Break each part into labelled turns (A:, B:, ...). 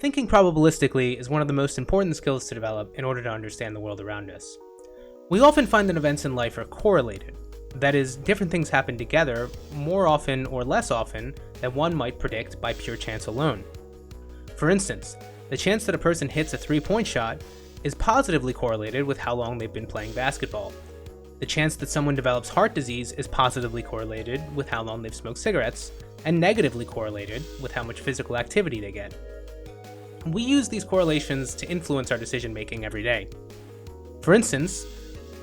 A: Thinking probabilistically is one of the most important skills to develop in order to understand the world around us. We often find that events in life are correlated. That is, different things happen together more often or less often than one might predict by pure chance alone. For instance, the chance that a person hits a three-point shot is positively correlated with how long they've been playing basketball. The chance that someone develops heart disease is positively correlated with how long they've smoked cigarettes, and negatively correlated with how much physical activity they get. We use these correlations to influence our decision-making every day. For instance,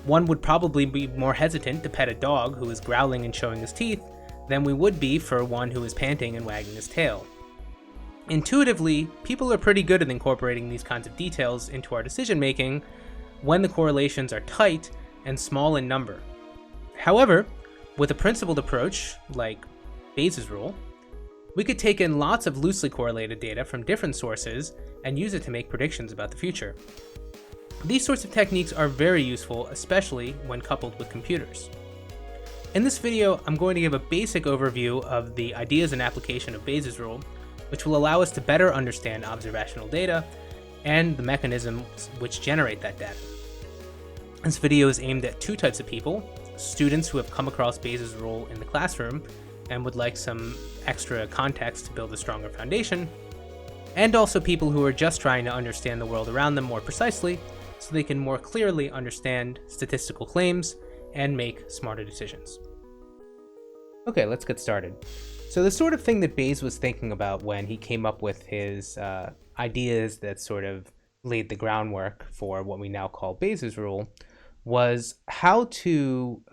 A: one would probably be more hesitant to pet a dog who is growling and showing his teeth than we would be for one who is panting and wagging his tail. Intuitively, people are pretty good at incorporating these kinds of details into our decision-making when the correlations are tight and small in number. However, with a principled approach, like Bayes' rule, we could take in lots of loosely correlated data from different sources and use it to make predictions about the future. These sorts of techniques are very useful, especially when coupled with computers. In this video, I'm going to give a basic overview of the ideas and application of Bayes' rule, which will allow us to better understand observational data and the mechanisms which generate that data. This video is aimed at two types of people: students who have come across Bayes' rule in the classroom and would like some extra context to build a stronger foundation, and also people who are just trying to understand the world around them more precisely so they can more clearly understand statistical claims and make smarter decisions. Okay, let's get started. So the sort of thing that Bayes was thinking about when he came up with his ideas that sort of laid the groundwork for what we now call Bayes' rule was how to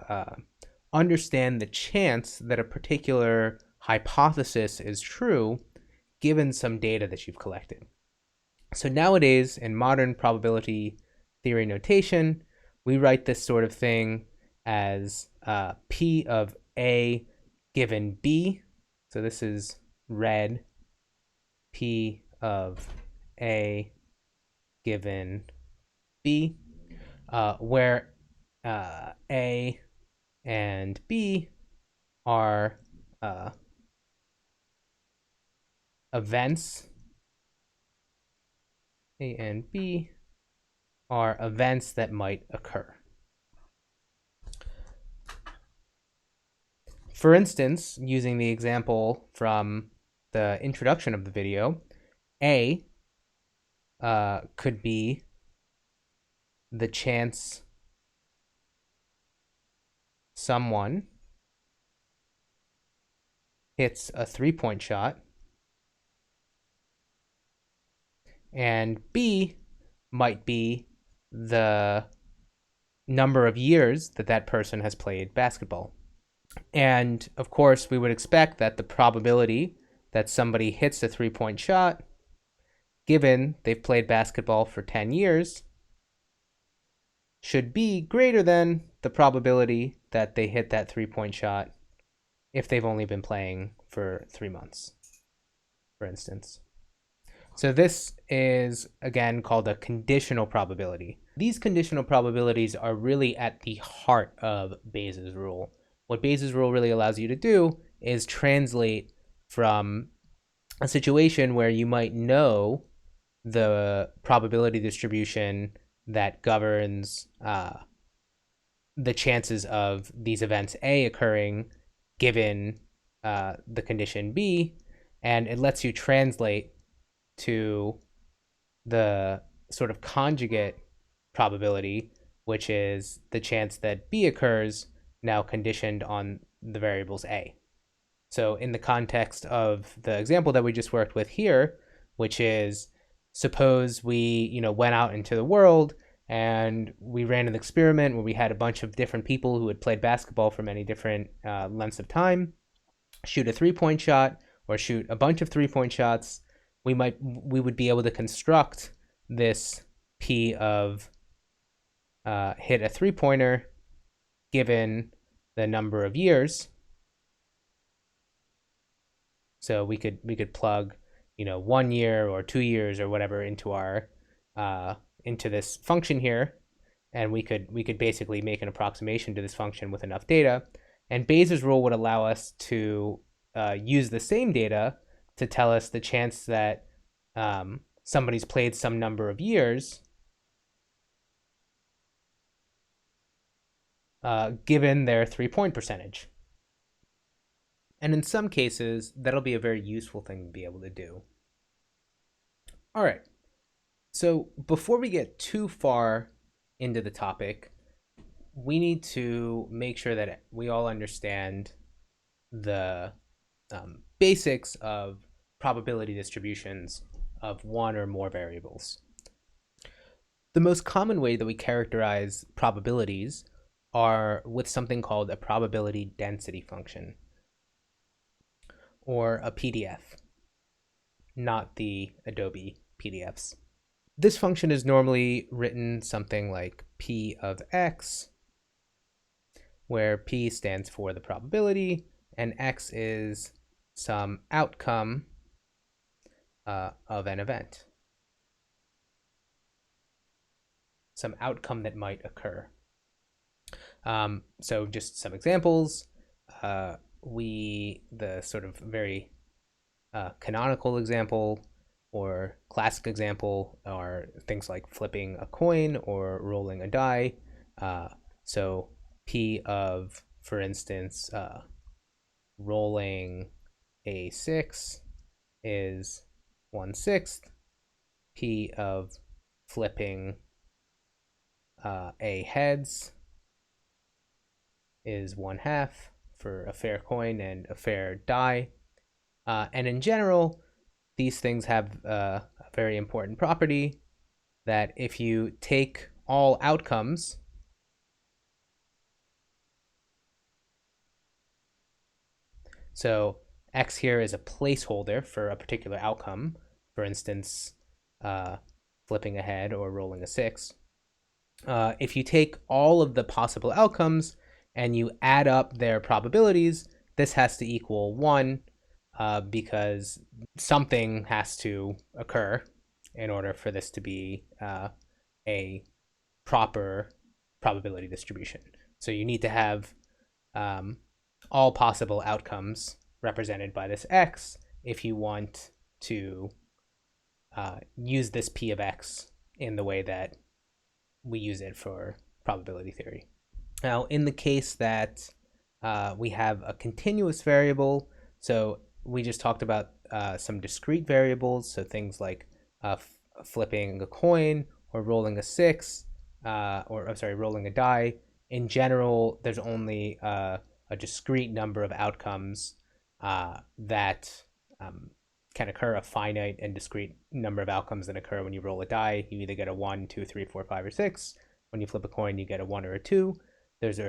A: understand the chance that a particular hypothesis is true given some data that you've collected. So nowadays, in modern probability theory notation, we write this sort of thing as P of A given B. So this is red, P of A given B, where A and B are events. A and B are events that might occur. For instance, using the example from the introduction of the video, A could be the chance someone hits a three-point shot, and B might be the number of years that that person has played basketball. And of course, we would expect that the probability that somebody hits a three-point shot, given they've played basketball for 10 years, should be greater than the probability that they hit that three-point shot if they've only been playing for 3 months, for instance. So this is, again, called a conditional probability. These conditional probabilities are really at the heart of Bayes' rule. What Bayes' rule really allows you to do is translate from a situation where you might know the probability distribution that governs the chances of these events A occurring given the condition B, and it lets you translate to the sort of conjugate probability, which is the chance that B occurs now conditioned on the variables A. So in the context of the example that we just worked with here, which is suppose we went out into the world and we ran an experiment where we had a bunch of different people who had played basketball for many different lengths of time shoot a three-point shot or shoot a bunch of three-point shots. We would be able to construct this P of hit a three-pointer given the number of years. So we could plug 1 year or 2 years or whatever into our into this function here, and we could basically make an approximation to this function with enough data. And Bayes' rule would allow us to use the same data to tell us the chance that somebody's played some number of years, given their 3-point percentage. And in some cases, that'll be a very useful thing to be able to do. All right. So before we get too far into the topic, we need to make sure that we all understand the basics of probability distributions of one or more variables. The most common way that we characterize probabilities are with something called a probability density function, or a PDF, not the Adobe PDFs. This function is normally written something like P of X, where P stands for the probability and X is some outcome of an event, some outcome that might occur. So just some examples. The sort of very canonical example or classic example are things like flipping a coin or rolling a die. So P of, for instance, rolling a 6 is 1/6. P of flipping a heads is 1/2 for a fair coin and a fair die. And in general, these things have a very important property that if you take all outcomes, so X here is a placeholder for a particular outcome, for instance, flipping a head or rolling a 6. If you take all of the possible outcomes and you add up their probabilities, this has to equal 1, because something has to occur in order for this to be a proper probability distribution. So you need to have all possible outcomes represented by this X if you want to use this P of X in the way that we use it for probability theory. Now, in the case that we have a continuous variable, so we just talked about some discrete variables, so things like flipping a coin or rolling a 6, rolling a die. In general, there's only a discrete number of outcomes that can occur, a finite and discrete number of outcomes that occur when you roll a die. You either get a 1, 2, 3, 4, 5, or 6. When you flip a coin, you get a 1 or a 2. There's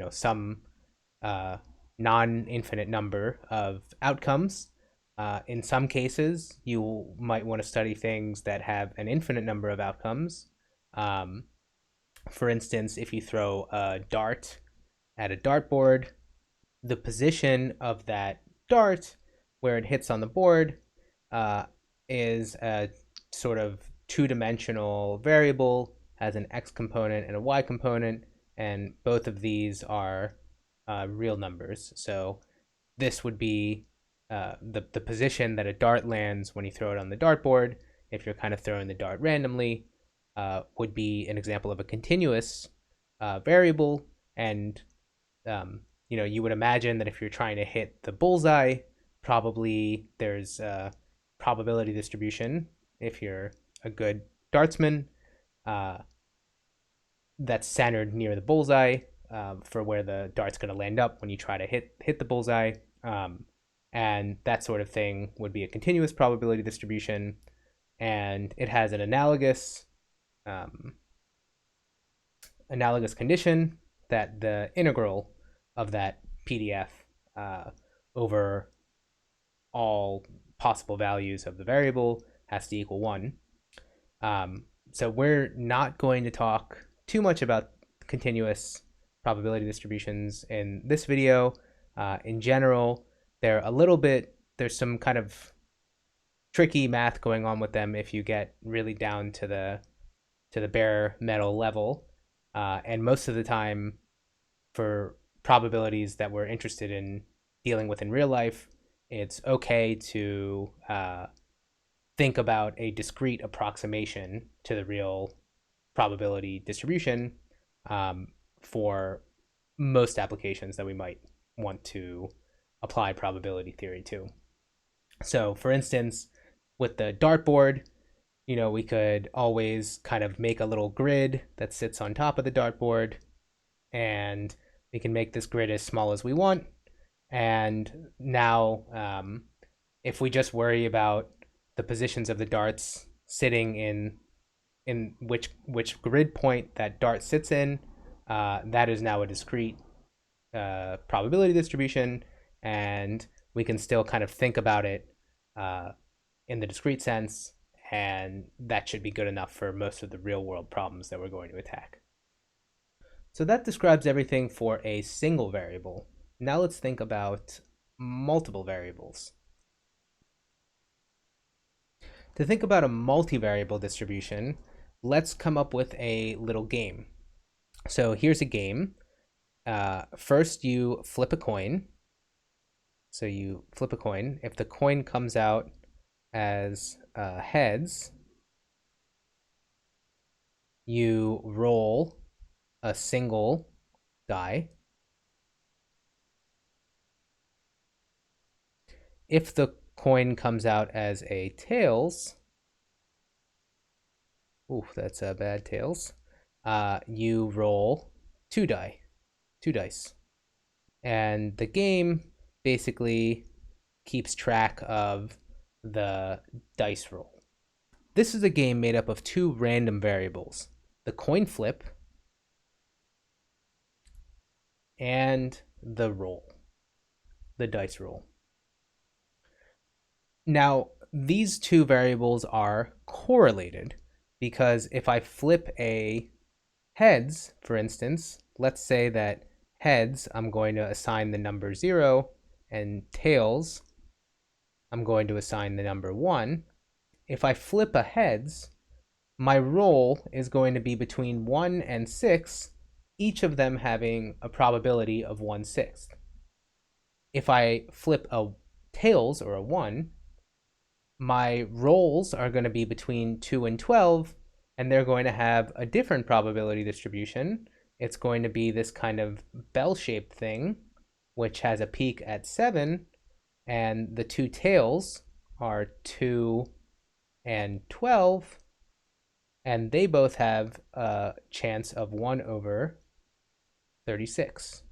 A: some non-infinite number of outcomes. In some cases, you might want to study things that have an infinite number of outcomes. For instance, if you throw a dart at a dartboard, the position of that dart where it hits on the board is a sort of two-dimensional variable, has an x component and a y component, and both of these are real numbers. So this would be the position that a dart lands when you throw it on the dartboard, if you're kind of throwing the dart randomly, would be an example of a continuous variable. And you would imagine that if you're trying to hit the bullseye, probably there's a probability distribution, if you're a good dartsman, that's centered near the bullseye for where the dart's going to land up when you try to hit the bullseye. And that sort of thing would be a continuous probability distribution, and it has an analogous condition that the integral of that PDF over all possible values of the variable has to equal 1. So we're not going to talk too much about continuous probability distributions in this video. In general, there's some kind of tricky math going on with them if you get really down to the bare metal level. And most of the time, for probabilities that we're interested in dealing with in real life, it's okay to think about a discrete approximation to the real probability distribution um, for most applications that we might want to apply probability theory to. So, for instance, with the dartboard, we could always kind of make a little grid that sits on top of the dartboard, and we can make this grid as small as we want. And now, if we just worry about the positions of the darts sitting in which grid point that dart sits in, that is now a discrete probability distribution, and we can still kind of think about it uh, in the discrete sense, and that should be good enough for most of the real world problems that we're going to attack. So that describes everything for a single variable. Now let's think about multiple variables. To think about a multivariable distribution, let's come up with a little game. So here's a game. First, you flip a coin. So you flip a coin. If the coin comes out as heads, you roll a single die. If the coin comes out as a tails, ooh, that's a bad tails, you roll two dice. And the game basically keeps track of the dice roll. This is a game made up of two random variables, the coin flip and the roll, the dice roll. Now, these two variables are correlated because if I flip a heads, for instance, let's say that heads, I'm going to assign the number 0, and tails, I'm going to assign the number 1. If I flip a heads, my roll is going to be between 1 and 6, each of them having a probability of 1/6. If I flip a tails or a 1, my rolls are going to be between 2 and 12, and they're going to have a different probability distribution. It's going to be this kind of bell-shaped thing, which has a peak at 7, and the two tails are 2 and 12, and they both have a chance of 1/36.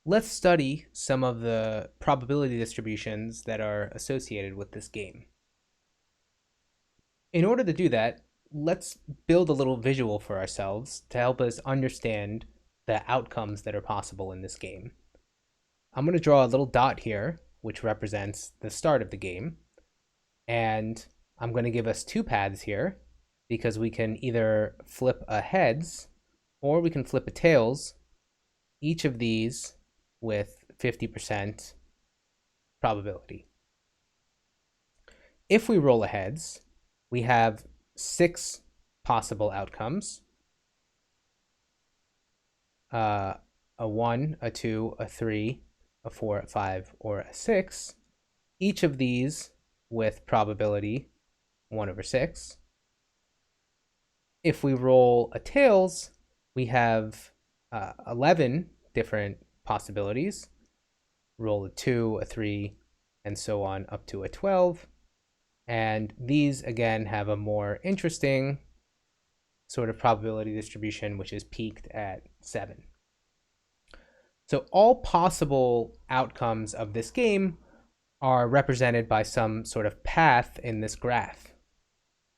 A: Let's study some of the probability distributions that are associated with this game. In order to do that, let's build a little visual for ourselves to help us understand the outcomes that are possible in this game. I'm going to draw a little dot here, which represents the start of the game. And I'm going to give us two paths here because we can either flip a heads or we can flip a tails, each of these with 50% probability. If we roll a heads, we have 6 possible outcomes. A 1, a 2, a 3, a 4, a 5, or a 6. Each of these with probability 1/6. If we roll a tails, we have 11 different possibilities. Roll a 2, a 3, and so on up to a 12. And these, again, have a more interesting sort of probability distribution, which is peaked at 7. So all possible outcomes of this game are represented by some sort of path in this graph.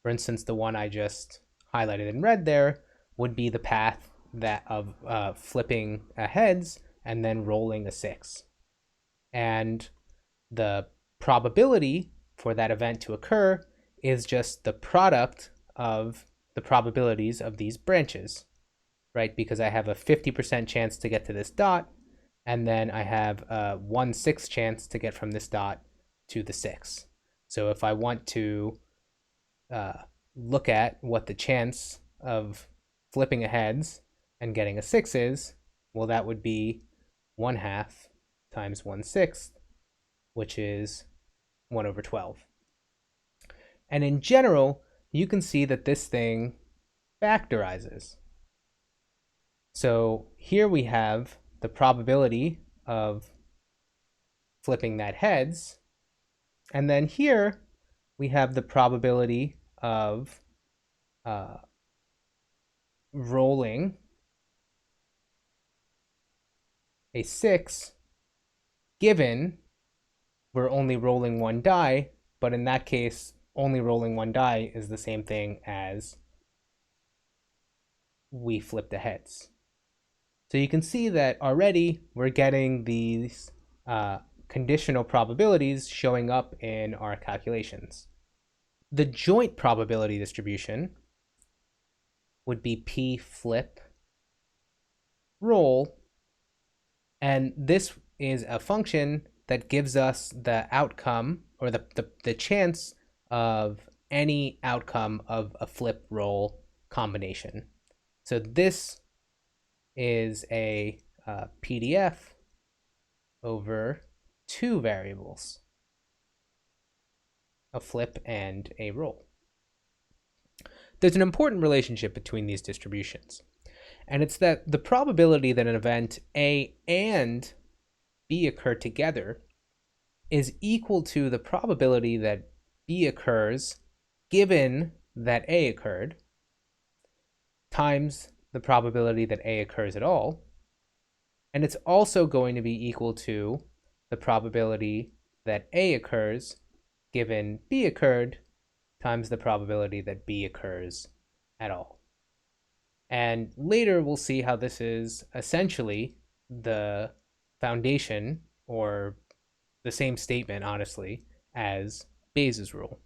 A: For instance, the one I just highlighted in red there would be the path that of flipping a heads and then rolling a 6. And the probability for that event to occur is just the product of the probabilities of these branches, right? Because I have a 50% chance to get to this dot, and then I have a 1/6 chance to get from this dot to the 6. So if I want to look at what the chance of flipping a heads and getting a 6 is, well, that would be 1/2 times 1/6, which is 1/12. And in general, you can see that this thing factorizes. So here we have the probability of flipping that heads. And then here we have the probability of uh, rolling a 6, given we're only rolling one die, but in that case, only rolling one die is the same thing as we flip the heads. So you can see that already we're getting these conditional probabilities showing up in our calculations. The joint probability distribution would be p flip roll, and this is a function that gives us the outcome, or the chance of any outcome of a flip roll combination. So this is a PDF over two variables, a flip and a roll. There's an important relationship between these distributions, and it's that the probability that an event A and B occur together is equal to the probability that B occurs given that A occurred times the probability that A occurs at all. And it's also going to be equal to the probability that A occurs given B occurred times the probability that B occurs at all. And later we'll see how this is essentially the foundation, or the same statement, honestly, as Bayes' rule.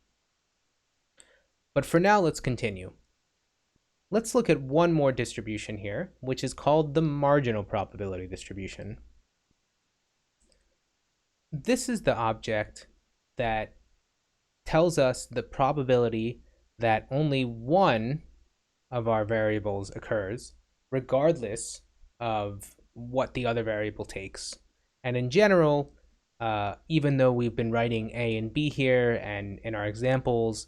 A: But for now, let's continue. Let's look at one more distribution here, which is called the marginal probability distribution. This is the object that tells us the probability that only one of our variables occurs, regardless of what the other variable takes. And in general, even though we've been writing A and B here, and in our examples,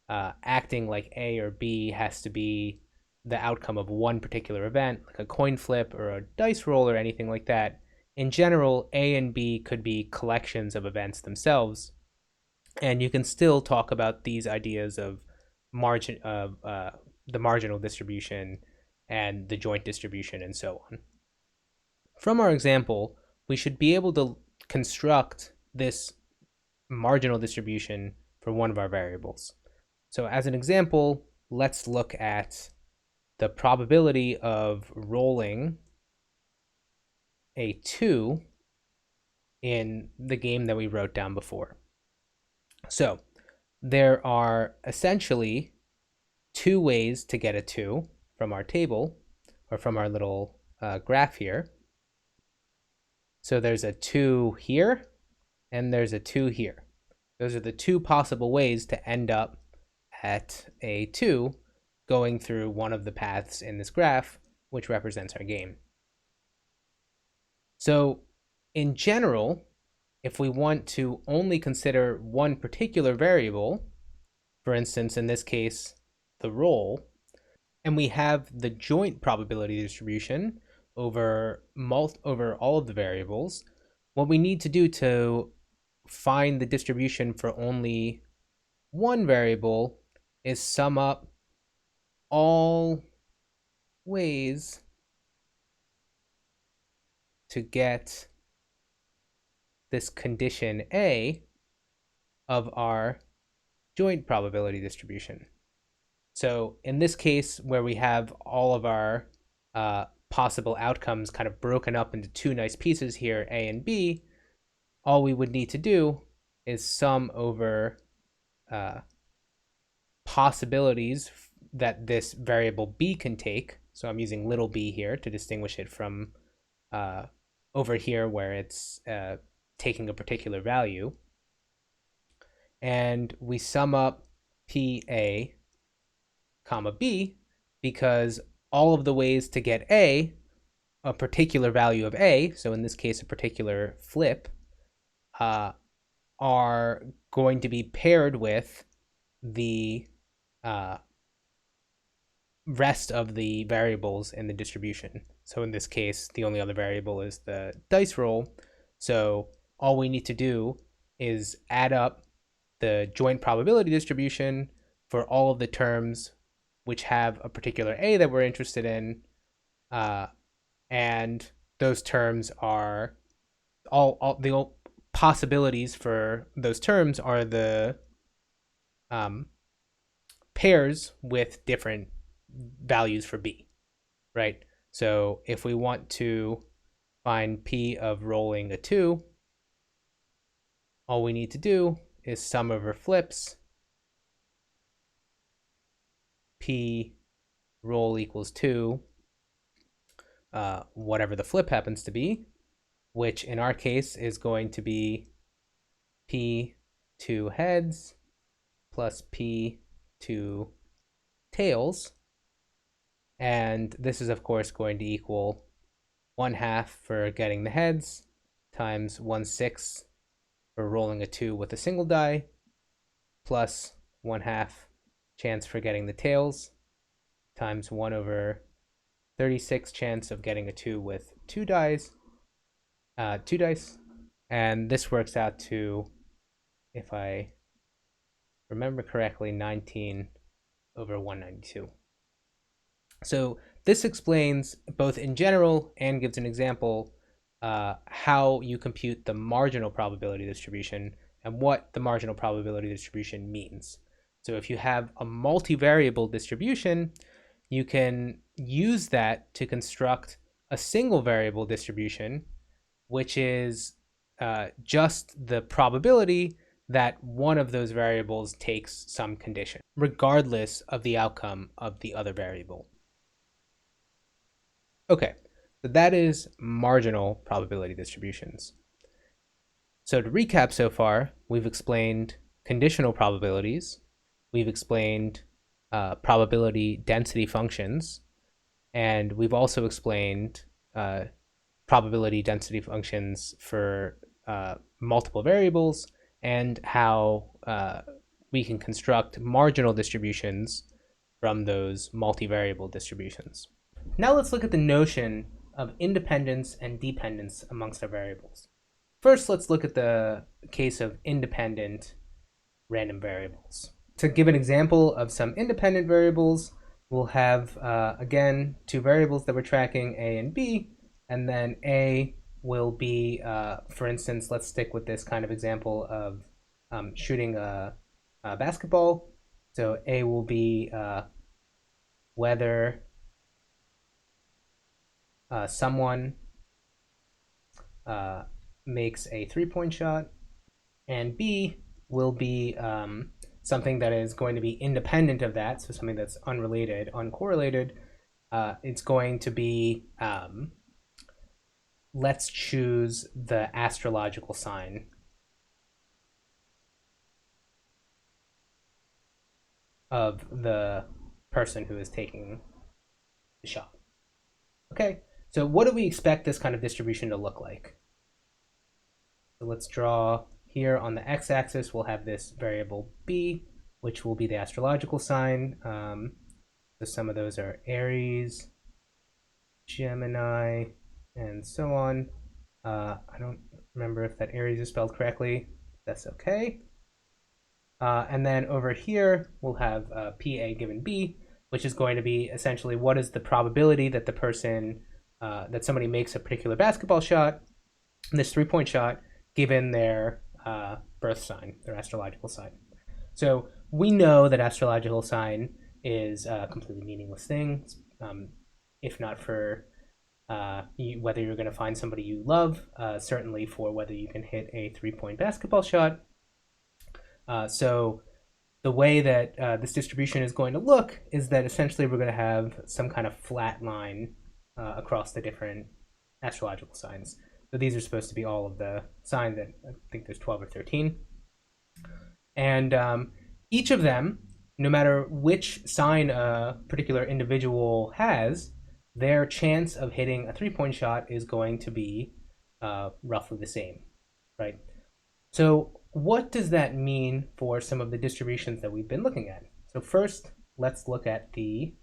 A: acting like A or B has to be the outcome of one particular event, like a coin flip or a dice roll or anything like that, in general, A and B could be collections of events themselves. And you can still talk about these ideas of the marginal distribution and the joint distribution and so on. From our example, we should be able to construct this marginal distribution for one of our variables. So as an example, let's look at the probability of rolling a 2 in the game that we wrote down before. So there are essentially two ways to get a 2 from our table, or from our little graph here. So there's a 2 here, and there's a 2 here. Those are the two possible ways to end up at a 2 going through one of the paths in this graph, which represents our game. So in general, if we want to only consider one particular variable, for instance, in this case, the roll, and we have the joint probability distribution over all of the variables, what we need to do to find the distribution for only one variable is sum up all ways to get this condition A of our joint probability distribution. So in this case, where we have all of our possible outcomes kind of broken up into two nice pieces here, A and B, all we would need to do is sum over possibilities that this variable B can take. So I'm using little b here to distinguish it from over here where it's taking a particular value. And we sum up PA comma B, because all of the ways to get a particular value of A, so in this case a particular flip, are going to be paired with the rest of the variables in the distribution. So in this case, the only other variable is the dice roll. So all we need to do is add up the joint probability distribution for all of the terms which have a particular A that we're interested in. And those terms are all the possibilities for those terms are the um, pairs with different values for B, right? So if we want to find P of rolling a 2, all we need to do is sum over flips P roll equals 2, whatever the flip happens to be, which in our case is going to be P 2 heads plus P 2 tails. And this is, of course, going to equal 1/2 for getting the heads times 1/6 for rolling a 2 with a single die plus 1/2 chance for getting the tails times 1/36 chance of getting a 2 with two dice. And this works out to, if I remember correctly, 19/192. So this explains both in general and gives an example how you compute the marginal probability distribution and what the marginal probability distribution means. So if you have a multivariable distribution, you can use that to construct a single variable distribution, which is just the probability that one of those variables takes some condition, regardless of the outcome of the other variable. Okay, so that is marginal probability distributions. So to recap so far, we've explained conditional probabilities, we've explained probability density functions, and we've also explained probability density functions for multiple variables and how we can construct marginal distributions from those multivariable distributions. Now let's look at the notion of independence and dependence amongst our variables. First, let's look at the case of independent random variables. To give an example of some independent variables, we'll have, again, two variables that we're tracking, A and B, and then A will be, for instance, let's stick with this kind of example of shooting a basketball. So A will be whether someone makes a 3-point shot, and B will be something that is going to be independent of that, so something that's unrelated, uncorrelated. It's going to be, let's choose the astrological sign of the person who is taking the shot. Okay, so what do we expect this kind of distribution to look like? So let's draw here on the x-axis, we'll have this variable b, which will be the astrological sign. So some of those are Aries, Gemini, and so on. I don't remember if that Aries is spelled correctly. That's okay. And then over here, we'll have PA given B, which is going to be essentially what is the probability that the person, that somebody makes a particular basketball shot, this 3-point shot, given their birth sign, their astrological sign. So we know that astrological sign is a completely meaningless thing, if not for whether you're going to find somebody you love, certainly for whether you can hit a 3-point basketball shot. So the way that this distribution is going to look is that essentially we're going to have some kind of flat line across the different astrological signs. So these are supposed to be all of the signs, that I think there's 12 or 13. And each of them, no matter which sign a particular individual has, their chance of hitting a 3-point shot is going to be roughly the same, right? So what does that mean for some of the distributions that we've been looking at? So first, let's look at the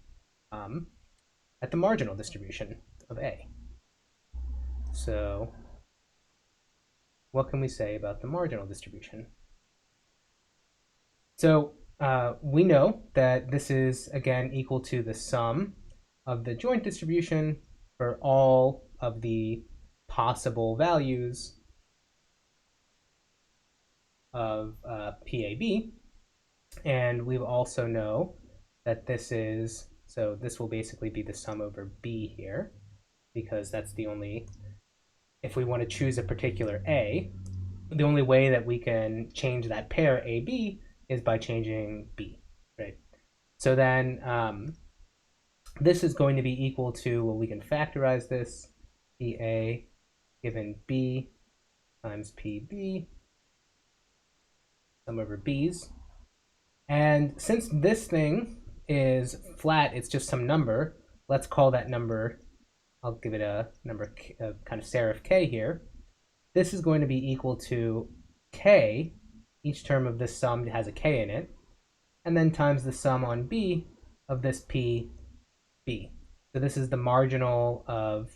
A: marginal distribution of A. So what can we say about the marginal distribution? So we know that this is, again, equal to the sum of the joint distribution for all of the possible values of PAB. And we also know that this is, so this will basically be the sum over B here, because that's the only, if we want to choose a particular A, the only way that we can change that pair AB is by changing B, right? So then this is going to be equal to, well, we can factorize this, PA given B times PB, sum over B's. And since this thing is flat, it's just some number, let's call that number, I'll give it a number, a kind of serif k here. This is going to be equal to k, each term of this sum has a k in it, and then times the sum on b of this p, b. So this is the marginal of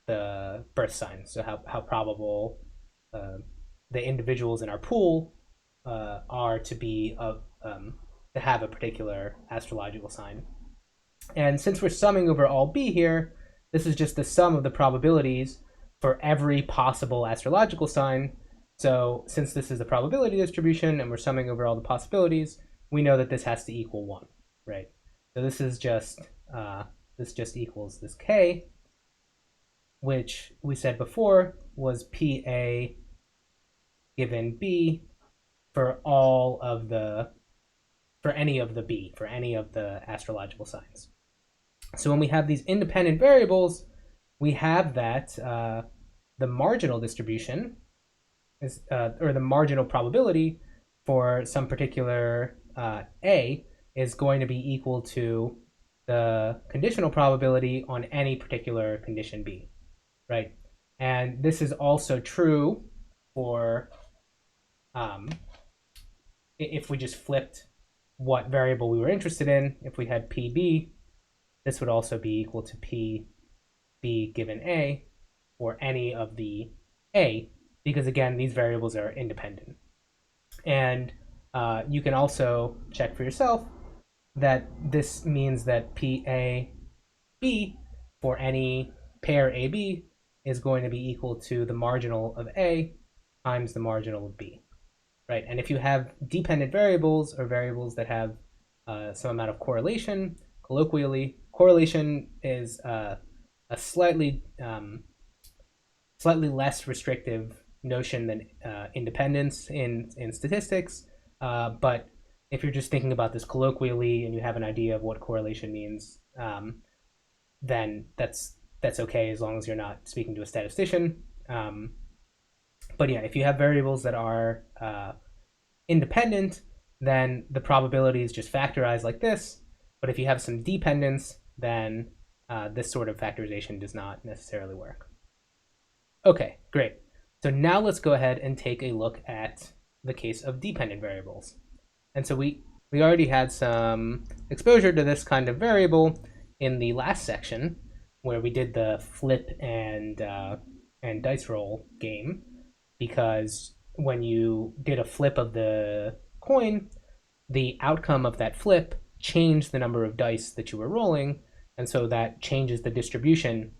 A: the birth sign, so how probable the individuals in our pool are to be to have a particular astrological sign. And since we're summing over all b here, this is just the sum of the probabilities for every possible astrological sign. So since this is the probability distribution and we're summing over all the possibilities, we know that this has to equal 1, right? So this is just this just equals this k, which we said before was PA given B for all of the, for any of the B, for any of the astrological signs. So when we have these independent variables, we have that the marginal distribution is, or the marginal probability for some particular A is going to be equal to the conditional probability on any particular condition B, right? And this is also true for if we just flipped what variable we were interested in. If we had PB, this would also be equal to PB given A for any of the A, because again, these variables are independent. And you can also check for yourself that this means that PAB for any pair AB is going to be equal to the marginal of A times the marginal of B, right? And if you have dependent variables or variables that have some amount of correlation, colloquially, correlation is a slightly less restrictive notion than independence in statistics. But if you're just thinking about this colloquially and you have an idea of what correlation means, then that's okay as long as you're not speaking to a statistician. But yeah, if you have variables that are independent, then the probability is just factorized like this. But if you have some dependence, then this sort of factorization does not necessarily work. Okay, great. So now let's go ahead and take a look at the case of dependent variables. And so we already had some exposure to this kind of variable in the last section where we did the flip and dice roll game, because when you did a flip of the coin, the outcome of that flip changed the number of dice that you were rolling, and so that changes the distribution.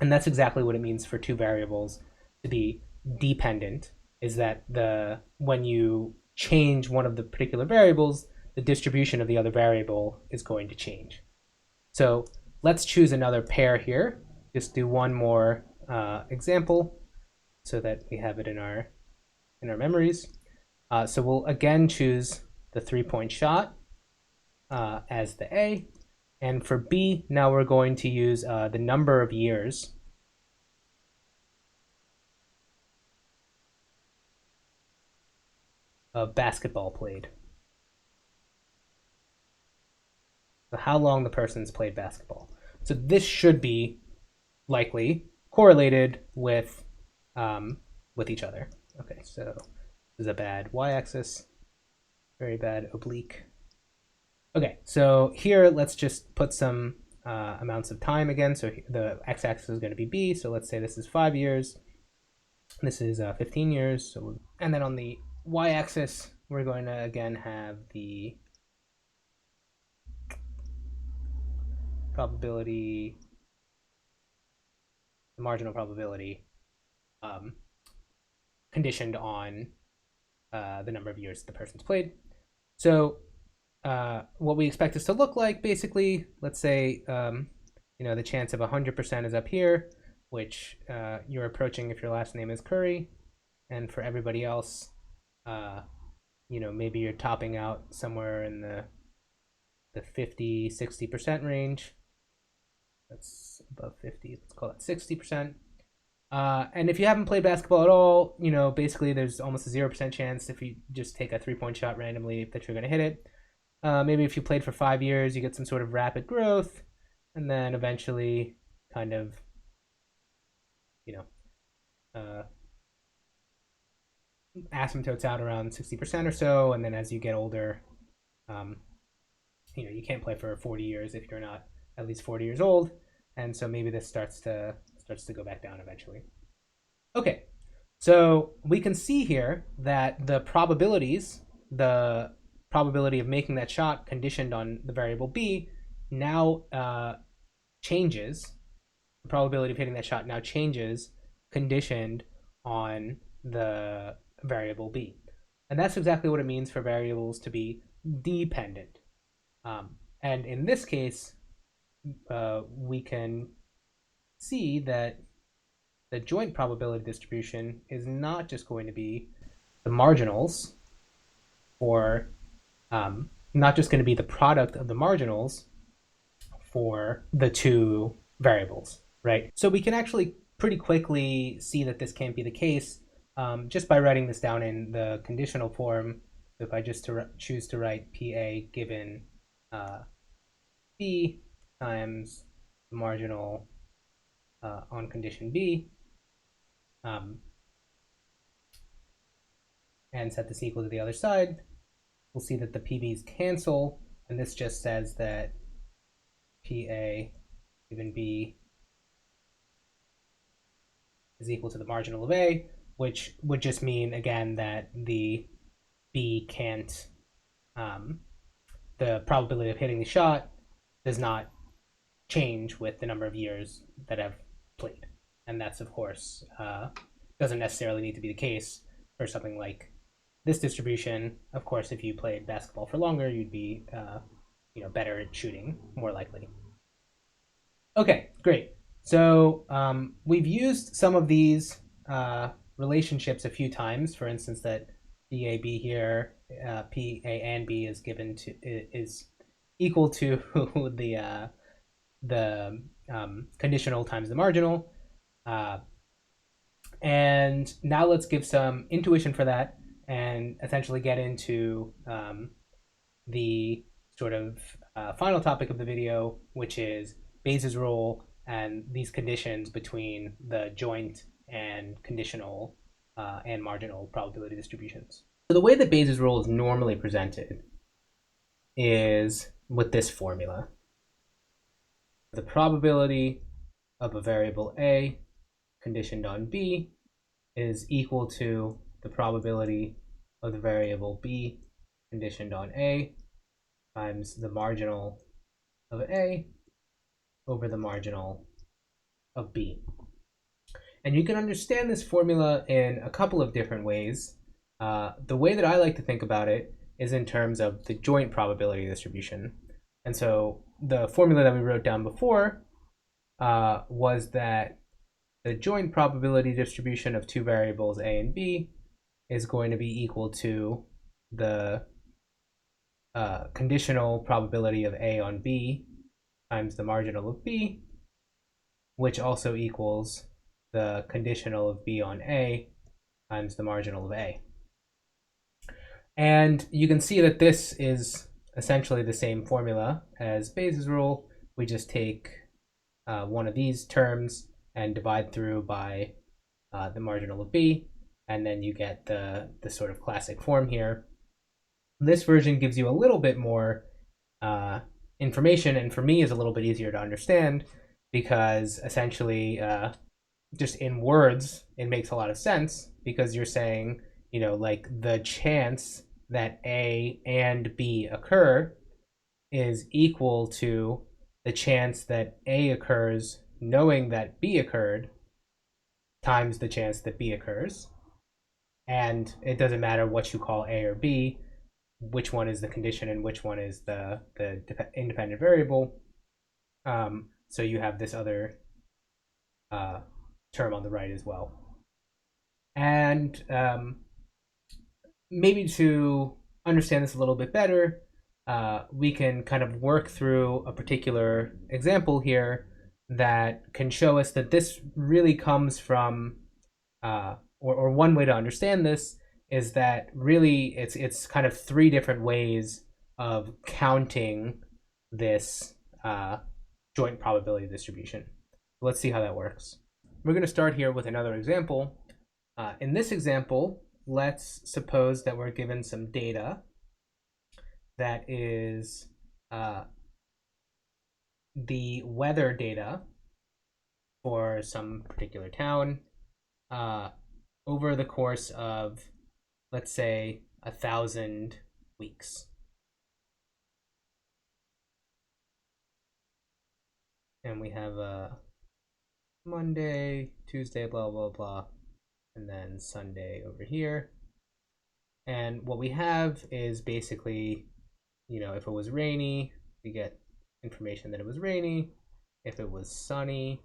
A: And that's exactly what it means for two variables to be dependent, is that when you change one of the particular variables, the distribution of the other variable is going to change. So let's choose another pair here. Just do one more example so that we have it in our memories. So we'll again choose the 3-point shot as the A. And for B, now we're going to use the number of years of basketball played. So how long the person's played basketball. So this should be likely correlated with each other. Okay, so this is a bad y-axis, very bad oblique. Okay, so here let's just put some amounts of time again. So the x-axis is going to be b. So let's say this is 5 years. This is 15 years. So, and then on the y-axis, we're going to again have the probability, the marginal probability, conditioned on the number of years the person's played. So what we expect this to look like, basically, let's say, the chance of 100% is up here, which you're approaching if your last name is Curry. And for everybody else, maybe you're topping out somewhere in the 50, 60% range. That's above 50. Let's call it 60%. And if you haven't played basketball at all, basically there's almost a 0% chance if you just take a 3-point shot randomly that you're going to hit it. Maybe if you played for 5 years, you get some sort of rapid growth, and then eventually kind of, asymptotes out around 60% or so. And then as you get older, you can't play for 40 years if you're not at least 40 years old. And so maybe this starts to go back down eventually. Okay, so we can see here that the probabilities, the probability of making that shot conditioned on the variable b, now changes. The probability of hitting that shot now changes conditioned on the variable b. And that's exactly what it means for variables to be dependent. And in this case, we can see that the joint probability distribution is not just going to be the marginals, or not just going to be the product of the marginals for the two variables, right? So we can actually pretty quickly see that this can't be the case just by writing this down in the conditional form. So if I just choose to write PA given B times the marginal on condition B, and set this equal to the other side, we'll see that the PB's cancel, and this just says that PA given B is equal to the marginal of A, which would just mean, again, that the B can't, the probability of hitting the shot does not change with the number of years that I've played. And that's, of course, doesn't necessarily need to be the case for something like this distribution. Of course, if you played basketball for longer, you'd be better at shooting, more likely. Okay, great. So we've used some of these relationships a few times. For instance, that BAB here, PA and B is equal to the conditional times the marginal. And now let's give some intuition for that and essentially get into the sort of final topic of the video, which is Bayes' rule and these conditions between the joint and conditional and marginal probability distributions. So the way that Bayes' rule is normally presented is with this formula. The probability of a variable A conditioned on B is equal to the probability of the variable B conditioned on A times the marginal of A over the marginal of B. And you can understand this formula in a couple of different ways. The way that I like to think about it is in terms of the joint probability distribution. And so the formula that we wrote down before was that the joint probability distribution of two variables A and B is going to be equal to the conditional probability of A on B times the marginal of B, which also equals the conditional of B on A times the marginal of A. And you can see that this is essentially the same formula as Bayes' rule. We just take one of these terms and divide through by the marginal of B, and then you get the sort of classic form here. This version gives you a little bit more information, and for me is a little bit easier to understand because essentially just in words it makes a lot of sense, because you're saying, like, the chance that A and B occur is equal to the chance that A occurs knowing that B occurred times the chance that B occurs. And it doesn't matter what you call A or B, which one is the condition and which one is the independent variable. So you have this other term on the right as well. And maybe to understand this a little bit better, we can kind of work through a particular example here that can show us that this really comes from, or one way to understand this is that really it's kind of three different ways of counting this joint probability distribution. Let's see how that works. We're going to start here with another example. In this example, let's suppose that we're given some data that is the weather data for some particular town over the course of, let's say, 1,000 weeks. And we have a Monday, Tuesday, blah, blah, blah, and then Sunday over here. And what we have is basically, if it was rainy, we get information that it was rainy. If it was sunny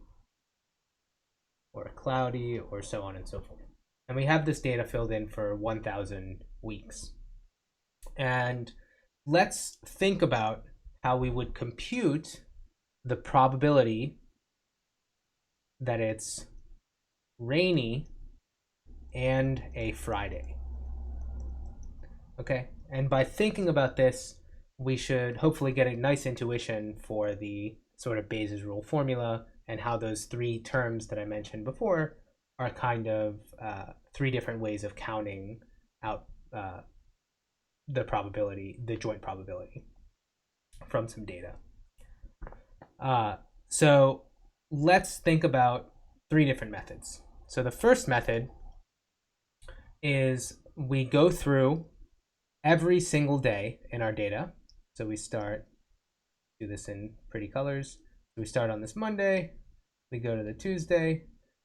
A: or cloudy, or so on and so forth. And we have this data filled in for 1,000 weeks. And let's think about how we would compute the probability that it's rainy and a Friday. Okay, and by thinking about this, we should hopefully get a nice intuition for the sort of Bayes' rule formula and how those three terms that I mentioned before are kind of three different ways of counting out the probability, the joint probability, from some data. So let's think about three different methods. So the first method is we go through every single day in our data. So we do this in pretty colors. So we start on this Monday, we go to the Tuesday,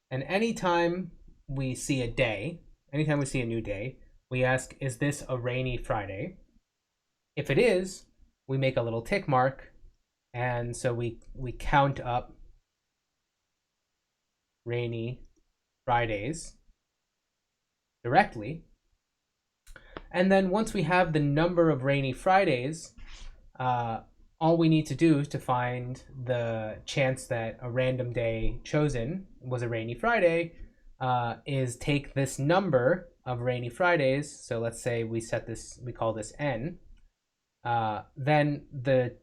A: and anytime we see a day, anytime we see a new day, we ask, is this a rainy Friday? If it is, we make a little tick mark, and so we count up rainy Fridays directly. And then once we have the number of rainy Fridays, all we need to do to find the chance that a random day chosen was a rainy Friday is take this number of rainy Fridays. So let's say we call this n. Then the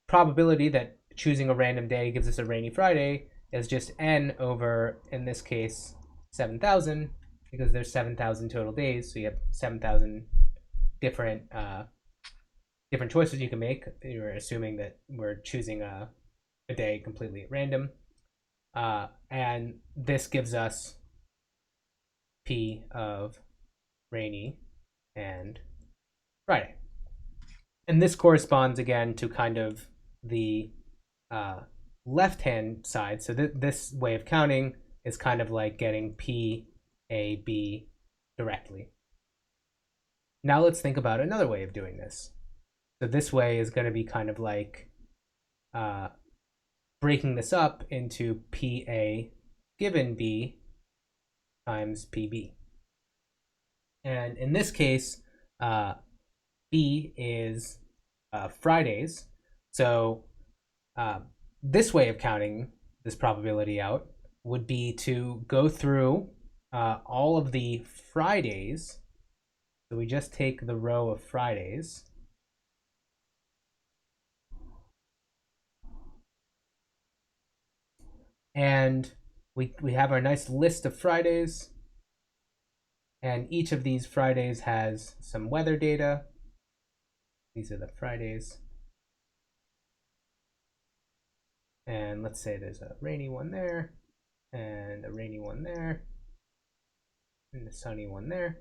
A: probability that choosing a random day gives us a rainy Friday is just n over, in this case, 7,000, because there's 7,000 total days. So you have 7,000 different choices you can make. You're assuming that we're choosing a day completely at random. And this gives us P of rainy and Friday. And this corresponds again to kind of the left-hand side. So this way of counting is kind of like getting P, A, B directly. Now let's think about another way of doing this. So this way is going to be kind of like breaking this up into PA given B times PB. And in this case, B is Fridays. So this way of counting this probability out would be to go through all of the Fridays. So we just take the row of Fridays. And we have our nice list of Fridays. And each of these Fridays has some weather data. These are the Fridays. And let's say there's a rainy one there, and a rainy one there, and a sunny one there.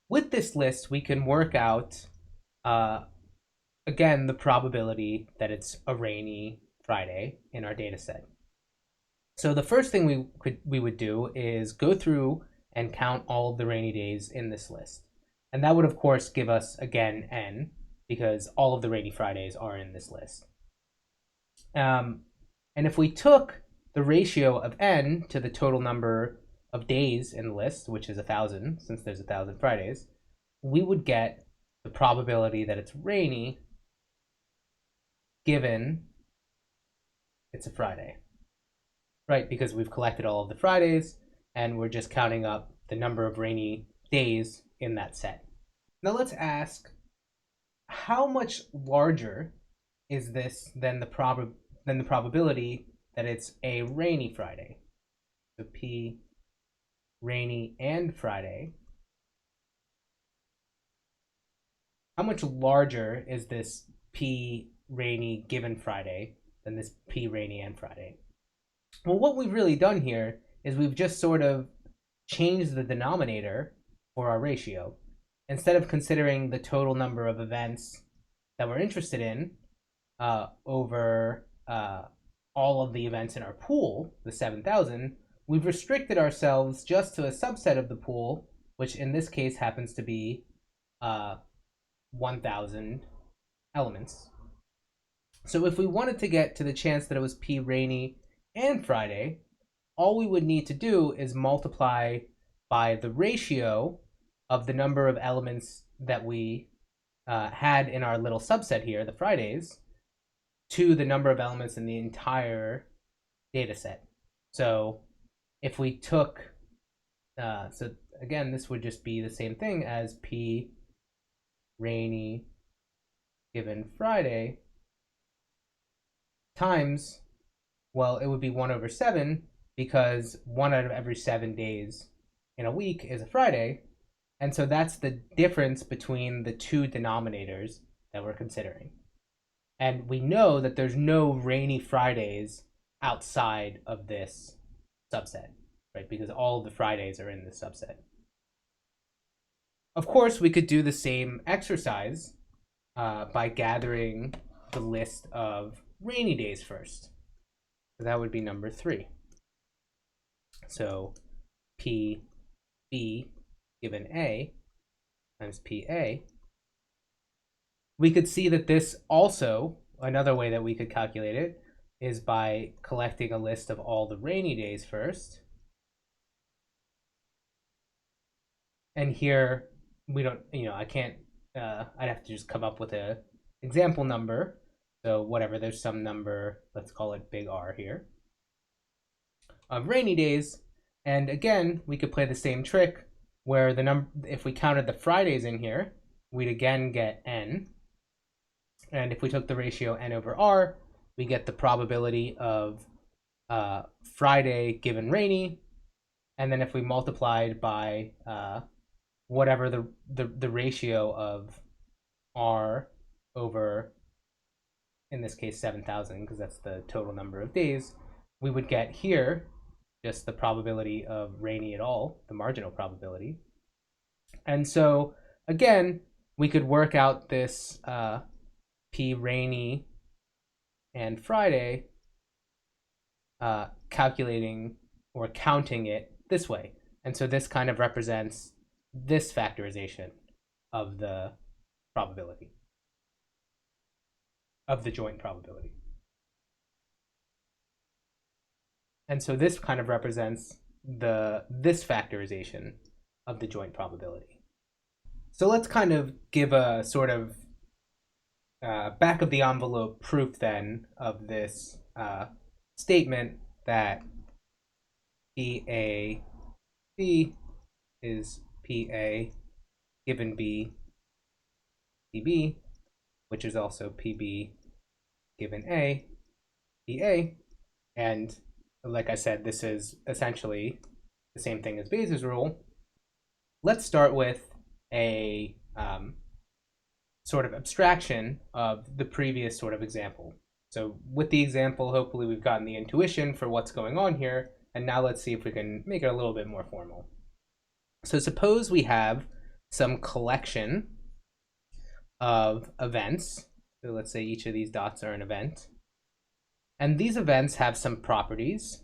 A: With this list, we can work out, again, the probability that it's a rainy Friday in our data set. So the first thing we would do is go through and count all of the rainy days in this list. And that would, of course, give us, again, n, because all of the rainy Fridays are in this list. And if we took the ratio of n to the total number of days in the list, which is 1,000, since there's 1,000 Fridays, we would get the probability that it's rainy given it's a Friday. Right, because we've collected all of the Fridays and we're just counting up the number of rainy days in that set. Now let's ask, how much larger is this than the probability that it's a rainy Friday? So P rainy and Friday. How much larger is this P rainy given Friday than this P rainy and Friday? Well, what we've really done here is we've just sort of changed the denominator for our ratio. Instead of considering the total number of events that we're interested in over all of the events in our pool, the 7,000, we've restricted ourselves just to a subset of the pool, which in this case happens to be 1,000 elements. So if we wanted to get to the chance that it was P rainy and Friday, all we would need to do is multiply by the ratio of the number of elements that we had in our little subset here, the Fridays, to the number of elements in the entire data set. So if we took, so again, this would just be the same thing as P rainy given Friday times, well, it would be 1/7 because 1 out of every 7 days in a week is a Friday. And so that's the difference between the two denominators that we're considering. And we know that there's no rainy Fridays outside of this subset, right? Because all of the Fridays are in this subset. Of course, we could do the same exercise by gathering the list of rainy days first. So that would be number 3. So P B given A times PA. We could see that this also, another way that we could calculate it, is by collecting a list of all the rainy days first. And here, we don't, I can't, I'd have to just come up with a example number. So whatever, there's some number, let's call it big R here, of rainy days. And again, we could play the same trick where if we counted the Fridays in here, we'd again get n. And if we took the ratio n over r, we get the probability of Friday given rainy. And then if we multiplied by whatever the ratio of r over, in this case, 7,000, because that's the total number of days, we would get here just the probability of rainy at all, the marginal probability. And so, again, we could work out this P rainy and Friday calculating or counting it this way. And so this kind of represents this factorization of the probability, of the joint probability. And so this kind of represents this factorization of the joint probability. So let's kind of give a sort of back of the envelope proof then of this statement that PA B is PA given B PB, which is also PB given A PA. And like I said, this is essentially the same thing as Bayes' rule, let's start with a sort of abstraction of the previous sort of example. So with the example, hopefully we've gotten the intuition for what's going on here, and now let's see if we can make it a little bit more formal. So suppose we have some collection of events. So let's say each of these dots are an event. And these events have some properties.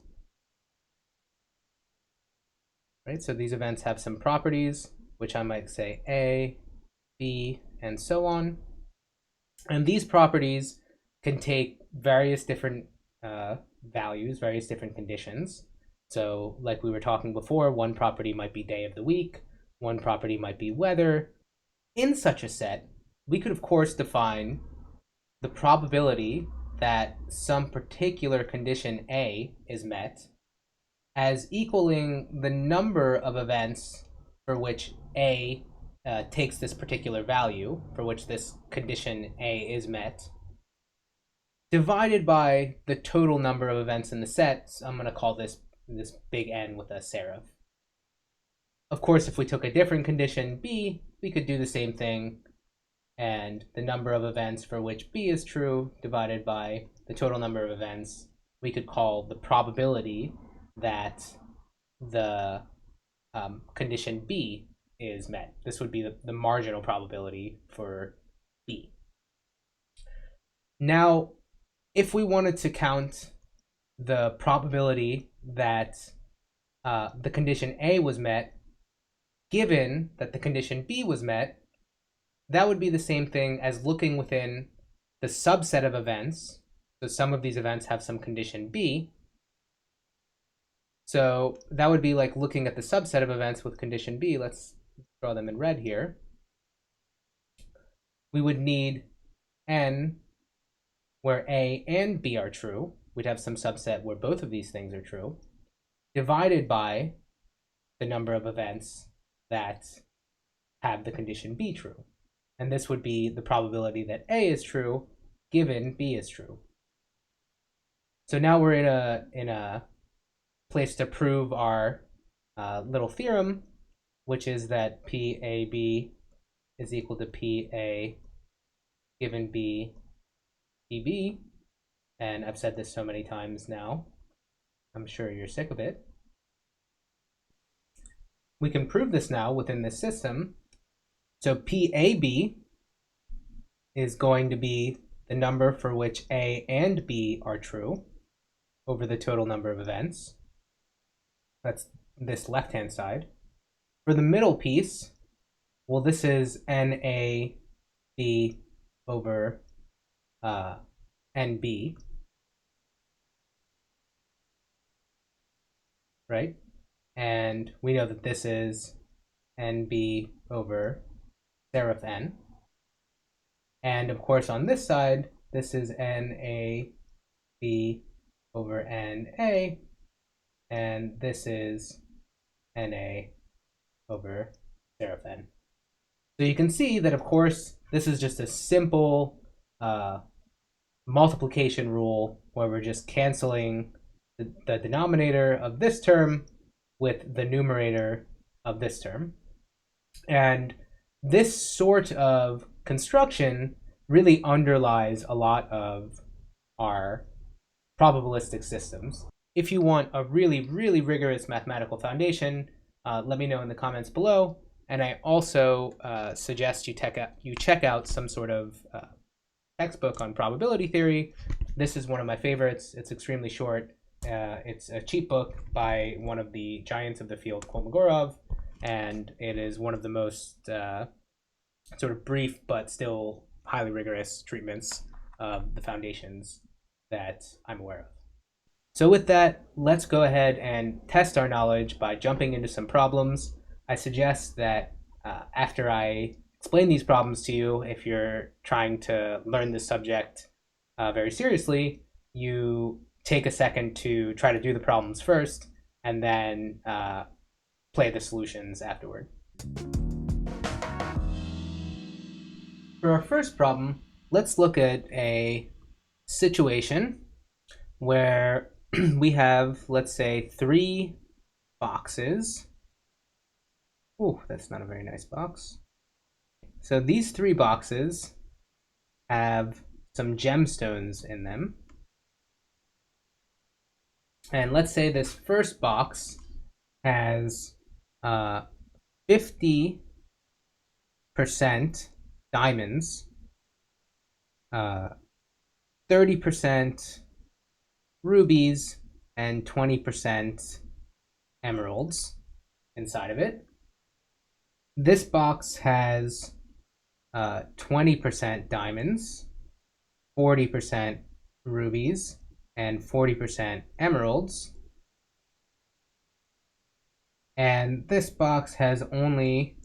A: Right? So these events have some properties, which I might say A, B, and so on. And these properties can take various different values, various different conditions. So like we were talking before, one property might be day of the week, one property might be weather. In such a set, we could of course define the probability that some particular condition A is met as equaling the number of events for which A takes this particular value, for which this condition A is met, divided by the total number of events in the set. So I'm going to call this big N with a serif. Of course, if we took a different condition B, we could do the same thing, and the number of events for which B is true divided by the total number of events, we could call the probability that the condition B is met. This would be the marginal probability for B. Now, if we wanted to count the probability that the condition A was met, given that the condition B was met, that would be the same thing as looking within the subset of events. So some of these events have some condition B. So that would be like looking at the subset of events with condition B. Let's draw them in red here. We would need N where A and B are true. We'd have some subset where both of these things are true, divided by the number of events that have the condition B true. And this would be the probability that A is true given B is true. So now we're in a place to prove our little theorem, which is that PAB is equal to PA given B PB. And I've said this so many times now, I'm sure you're sick of it. We can prove this now within this system. So PAB is going to be the number for which A and B are true over the total number of events. That's this left-hand side. For the middle piece, well, this is NAB over NB, right? And we know that this is NB over serif N. And of course, on this side, this is NAB over NA, and this is NA over serif N. So you can see that, of course, this is just a simple multiplication rule where we're just canceling the denominator of this term with the numerator of this term. And this sort of construction really underlies a lot of our probabilistic systems. If you want a really, really rigorous mathematical foundation, let me know in the comments below. And I also suggest you check out some sort of textbook on probability theory. This is one of my favorites. It's extremely short. It's a cheap book by one of the giants of the field, Kolmogorov, and it is one of the most sort of brief but still highly rigorous treatments of the foundations that I'm aware of. So with that, let's go ahead and test our knowledge by jumping into some problems. I suggest that after I explain these problems to you, if you're trying to learn this subject very seriously, you take a second to try to do the problems first and then play the solutions afterward. For our first problem, let's look at a situation where we have, let's say, 3 boxes. Oh, that's not a very nice box. So these 3 boxes have some gemstones in them. And let's say this first box has 50% diamonds, 30% rubies, and 20% emeralds inside of it. This box has 20% diamonds, 40% rubies, and 40% emeralds. And this box has only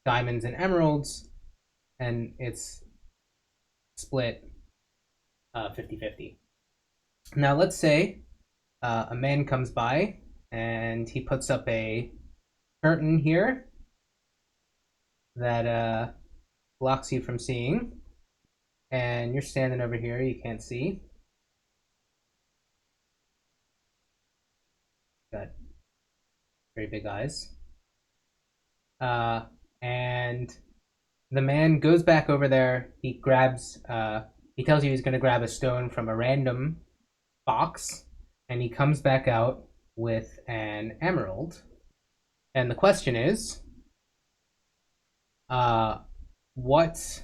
A: diamonds and emeralds, and it's split 50-50. Now let's say a man comes by and he puts up a curtain here that blocks you from seeing, and you're standing over here, you can't see. Got very big eyes. And the man goes back over there, he grabs, he tells you he's going to grab a stone from a random box, and he comes back out with an emerald. And the question is, what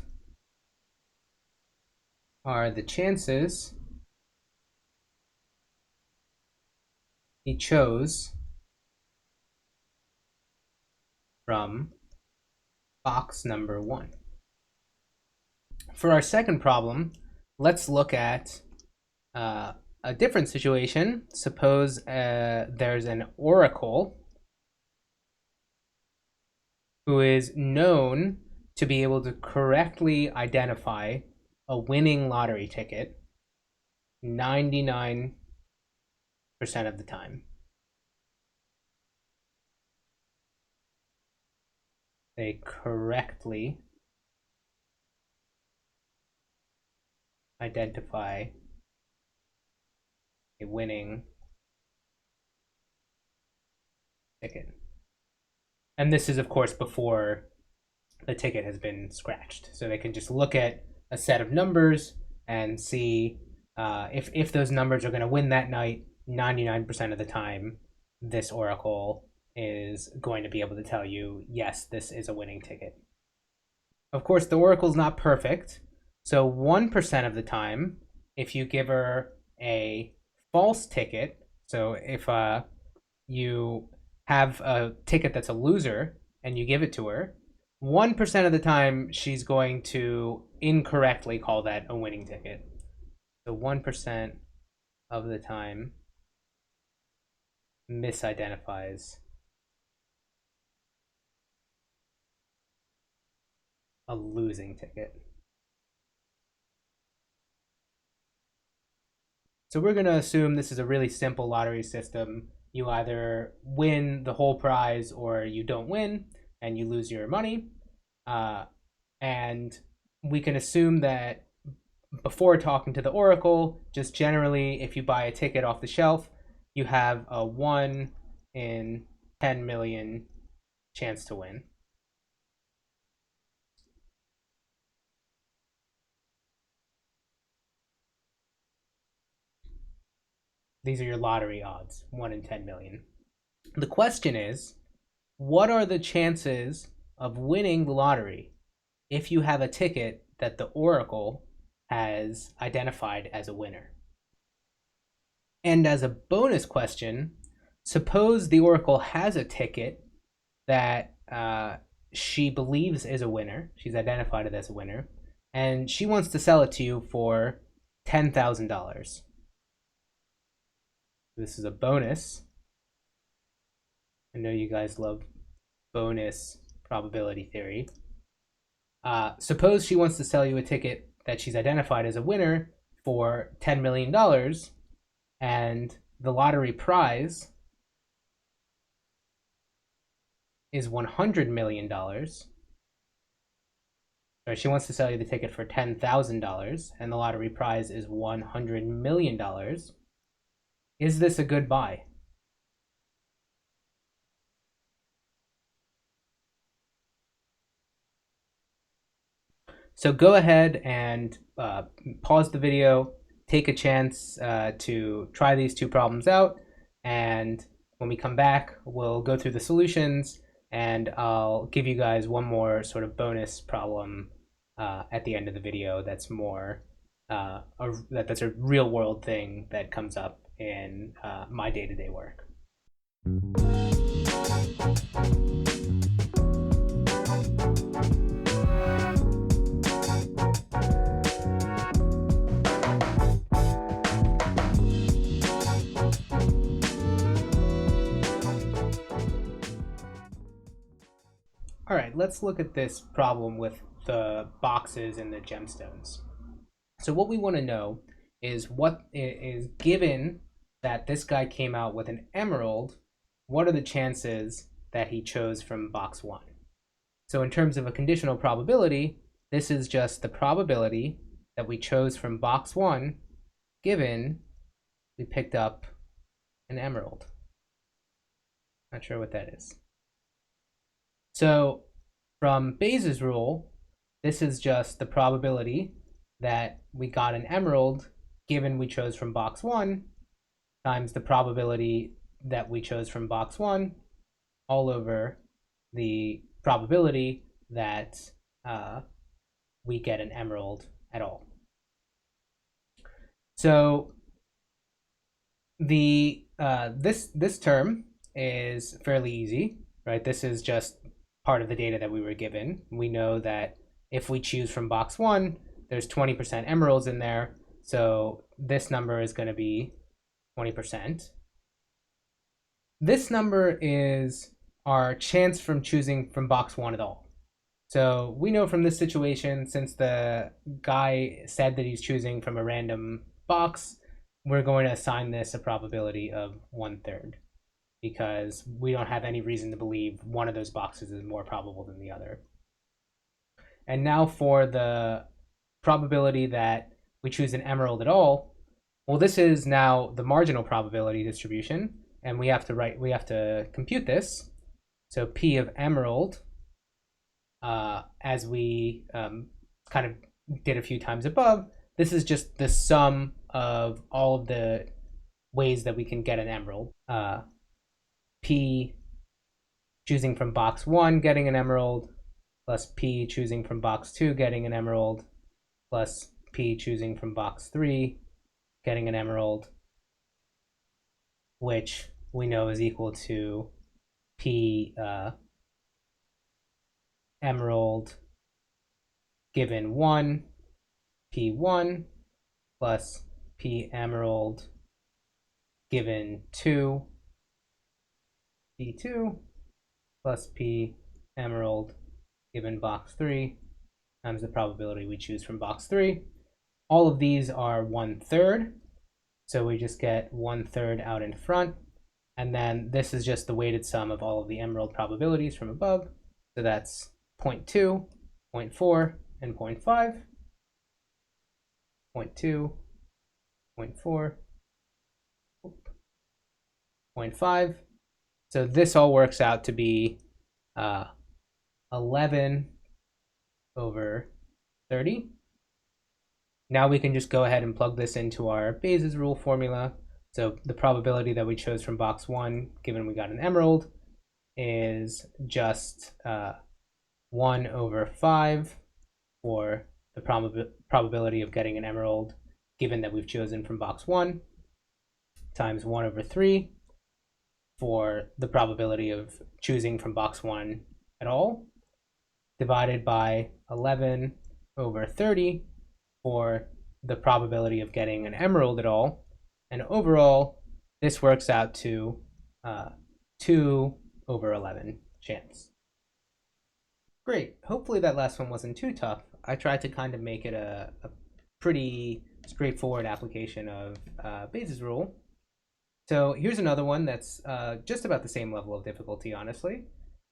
A: are the chances he chose from box number 1? For our second problem, let's look at a different situation. Suppose there's an oracle who is known to be able to correctly identify a winning lottery ticket 99% of the time. They correctly identify a winning ticket. And this is, of course, before the ticket has been scratched. So they can just look at a set of numbers and see if those numbers are going to win that night. 99% of the time, this oracle is going to be able to tell you, yes, this is a winning ticket. Of course, the oracle's not perfect. So 1% of the time, if you give her a false ticket, so if you have a ticket that's a loser and you give it to her, 1% of the time she's going to incorrectly call that a winning ticket. So 1% of the time misidentifies a losing ticket. So we're going to assume this is a really simple lottery system. You either win the whole prize or you don't win and you lose your money. And we can assume that before talking to the oracle, just generally, if you buy a ticket off the shelf, you have a 1 in 10 million chance to win. These are your lottery odds, 1 in 10 million. The question is, what are the chances of winning the lottery if you have a ticket that the oracle has identified as a winner? And as a bonus question, suppose the oracle has a ticket that she believes is a winner. She's identified it as a winner, and she wants to sell it to you for $10,000. This is a bonus. I know you guys love bonus probability theory. Suppose she wants to sell you a ticket that she's identified as a winner for $10 million, and the lottery prize is $100 million. Or she wants to sell you the ticket for $10,000, and the lottery prize is $100 million. Is this a good buy? So go ahead and pause the video, take a chance to try these two problems out, and when we come back, we'll go through the solutions, and I'll give you guys one more sort of bonus problem at the end of the video that's more that's a real world thing that comes up in my day-to-day work. All right, let's look at this problem with the boxes and the gemstones. So what we want to know is what is given that this guy came out with an emerald, what are the chances that he chose from box 1? So in terms of a conditional probability, this is just the probability that we chose from box 1 given we picked up an emerald. Not sure what that is. So from Bayes' rule, this is just the probability that we got an emerald given we chose from box 1 times the probability that we chose from box 1 all over the probability that we get an emerald at all. So the this term is fairly easy, right? This is just part of the data that we were given. We know that if we choose from box 1, there's 20% emeralds in there, so this number is going to be 20%. This number is our chance from choosing from box 1 at all. So we know from this situation, since the guy said that he's choosing from a random box, we're going to assign this a probability of 1/3 because we don't have any reason to believe one of those boxes is more probable than the other. And now for the probability that we choose an emerald at all, well, this is now the marginal probability distribution, and we have to compute this. So P of emerald, as we kind of did a few times above, this is just the sum of all of the ways that we can get an emerald. P choosing from box 1 getting an emerald, plus P choosing from box 2 getting an emerald, plus P choosing from box 3 getting an emerald, which we know is equal to P emerald given 1, P1, plus P emerald given 2, P2, plus P emerald given box 3 times the probability we choose from box 3. All of these are 1/3, so we just get 1/3 out in front, and then this is just the weighted sum of all of the emerald probabilities from above, so that's 0.2, 0.4, and 0.5. 0.2, 0.4, 0.5. So this all works out to be 11 over 30. Now we can just go ahead and plug this into our Bayes' rule formula. So the probability that we chose from box 1, given we got an emerald, is just 1 over 5 for the probability of getting an emerald, given that we've chosen from box 1, times 1 over 3 for the probability of choosing from box 1 at all, divided by 11 over 30 for the probability of getting an emerald at all. And overall, this works out to 2 over 11 chance. Great. Hopefully that last one wasn't too tough. I tried to kind of make it a pretty straightforward application of Bayes' rule. So here's another one that's just about the same level of difficulty, honestly.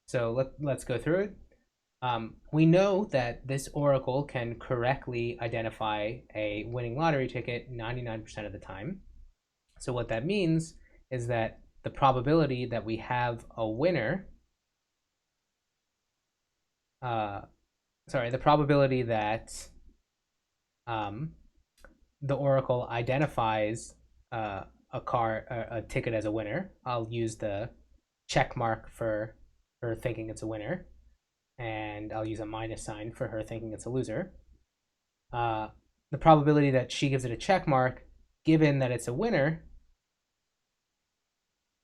A: So let's go through it. We know that this oracle can correctly identify a winning lottery ticket 99% of the time. So what that means is that the probability that we have a winner, the probability that the oracle identifies a ticket as a winner. I'll use the check mark for her thinking it's a winner, and I'll use a minus sign for her thinking it's a loser. The probability that she gives it a check mark, given that it's a winner,